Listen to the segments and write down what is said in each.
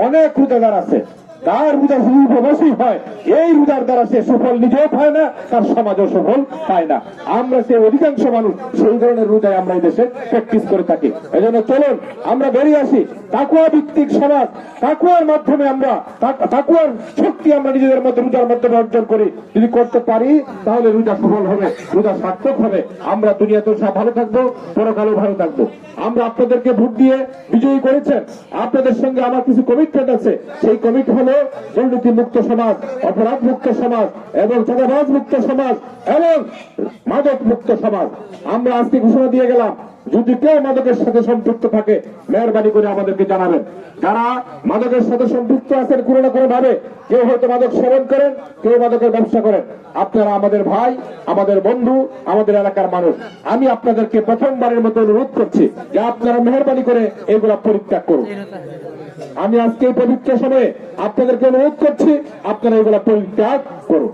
অনেক রোজাদার আছে, তার রোজা শুধু উপবাসই হয়, এই রোজার দ্বারা সে সুফল নিজেও পায় না, তার সমাজও সুফল পায় না। আমরা সে অধিকাংশ মানুষ সেই ধরনের রোজায় আমরা এই দেশে প্র্যাকটিস করে থাকি। এই জন্য চলুন আমরা বেরিয়ে আসি, তাকুয়া ভিত্তিক সমাজ, তাকুয়ার মাধ্যমে আমরা তাকুয়ার শক্তি আমরা নিজেদের মধ্যে রোজার মাধ্যমে অর্জন করি। যদি করতে পারি তাহলে রোজা সফল হবে, রোজা সার্থক হবে। আমরা দুনিয়াতেও সব ভালো থাকবো, পরকালেও ভালো থাকবো। আমরা আপনাদেরকে ভোট দিয়ে বিজয়ী করেছেন, আপনাদের সঙ্গে আমার কিছু কমিটমেন্ট আছে। সেই কমিট হলো দুর্নীতি মুক্ত সমাজ, অপরাধ মুক্ত সমাজ এবং চাঁদাবাজ মুক্ত সমাজ এবং মাদক মুক্ত সমাজ। আমরা আজকে ঘোষণা দিয়ে গেলাম, যদি কেউ মাদকের সাথে সম্পৃক্ত থাকে মেহরবানি করে আমাদেরকে জানাবেন। যারা মাদকের সাথে সম্পৃক্ত আছেন কোনো না কোনো ভাবে, কেউ হয়তো মাদক সেবন করেন, কেউ মাদকের ব্যবসা করেন, আপনারা আমাদের ভাই, আমাদের বন্ধু, আমাদের এলাকার মানুষ। আমি আপনাদেরকে প্রথমবারের মতো অনুরোধ করছি যে আপনারা মেহরবানি করে এগুলা পরিত্যাগ করুন। আমি আজকে এই পবিত্র সময়ে আপনাদেরকে অনুরোধ করছি, আপনারা এগুলা পরিত্যাগ করুন।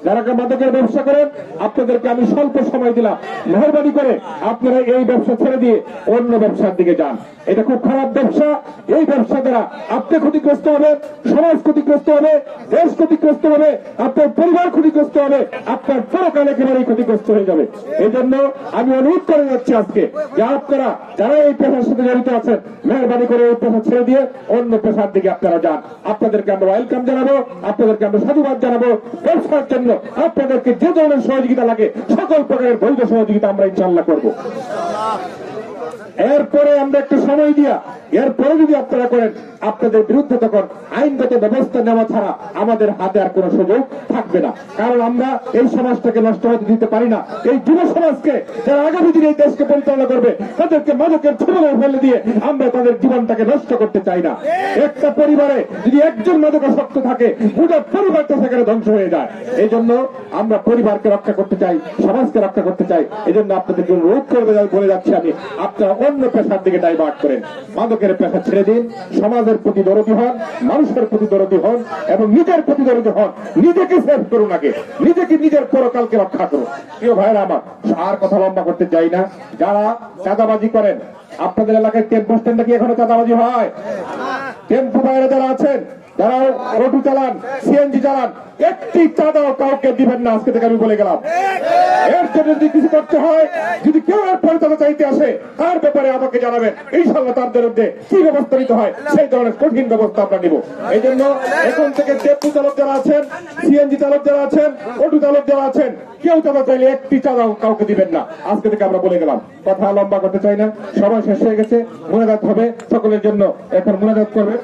যারা মাদকের ব্যবসা করেন আপনাদেরকে আমি স্বল্প সময় দিলাম, মেহরবানি করে আপনারা এই ব্যবসা ছেড়ে দিয়ে অন্য ব্যবসার দিকে যান। এটা খুব খারাপ ব্যবসা। এই ব্যবসা দ্বারা আপনি ক্ষতিগ্রস্ত হবে, সমাজ ক্ষতিগ্রস্ত হবে, দেশ ক্ষতিগ্রস্ত হবে, আপনার পরিবার ক্ষতিগ্রস্ত হবে, আপনার পরকাল একেবারেই ক্ষতিগ্রস্ত হয়ে যাবে। এই জন্য আমি অনুরোধ করে যাচ্ছি আজকে যে আপনারা যারা এই পেশার সাথে জড়িত আছেন মেহরবানি করে এই পেশা ছেড়ে দিয়ে অন্য পেশার দিকে আপনারা যান। আপনাদেরকে আমরা ওয়েলকাম জানাবো, আপনাদেরকে আমরা সাধুবাদ জানাবো। ব্যবসার জন্য আপনাদেরকে যে ধরনের সহযোগিতা লাগে সকল প্রকারের বৈধ সহযোগিতা আমরা ইনশাআল্লাহ করব। এরপরে আমরা একটু সময় দিয়া এরপরে যদি আপনারা করেন আপনাদের বিরুদ্ধে তখন আইনগত ব্যবস্থা নেওয়া ছাড়া আমাদের হাতে আর কোনো সুযোগ থাকবে না। কারণ আমরা এই সমাজটাকে নষ্ট হতে দিতে পারি না। এই যুব সমাজকে যারা আগামী দিনে এই দেশকে পরিচালনা করবে তাদেরকে মাদকের ছোটবেলায় ফেলে দিয়ে আমরা তাদের জীবনটাকে নষ্ট করতে চাই না। একটা পরিবারে যদি একজন মাদকাসক্ত থাকে পুরো পরিবারটা সেখানে ধ্বংস হয়ে যায়। এই জন্য আমরা পরিবারকে রক্ষা করতে চাই, সমাজকে রক্ষা করতে চাই। এই জন্য আপনাদেরকে অনুরোধ করবে বলে যাচ্ছি আমি, আপনারা অন্য পেশার দিকে ডাইভার্ট করেন, মাদকের পেশা ছেড়ে দিন, সমাজের প্রতি দরদি হন, মানুষের প্রতি দরদি হন এবং নিজের প্রতি দরদি হন। নিজেকে সেভ করুন, আগে নিজেকে নিজের পরকালকে রক্ষা করুন। প্রিয় ভাইরা আমার, আর কথা লম্বা করতে চাই না। যারা চাঁদাবাজি করেন, আপনাদের এলাকায় টেম্পো স্ট্যান্ডে কি এখনো চাঁদাবাজি হয়? টেম্পো ভাইরা যারা আছেন, যারা অটো চালান, সিএনজি চালান, একটি চাঁদাও কাউকে দিবেন না, আজকে থেকে আমি বলে গেলাম। এর জন্য যদি কিছু করতে হয়, যদি কেউ এর পরে চাঁদা চাইতে আসে তার ব্যাপারে আমাকে জানাবেন, ইনশাআল্লাহ তার বিরুদ্ধে কি ব্যবস্থা নিতে হয় সেই ধরনের কঠিন ব্যবস্থা আমরা নিব। এই জন্য এখন থেকে টেম্পো চালক যারা আছেন, সিএনজি চালক যারা আছেন, অটো চালক যারা আছেন, কেউ চাঁদা চাইলে একটি চাঁদাও কাউকে দিবেন না, আজকে থেকে আমরা বলে গেলাম। কথা লম্বা করতে চাই না, সময় শেষ হয়ে গেছে, মোনাজাত হবে সকলের জন্য। এখন মোনাজাত করবে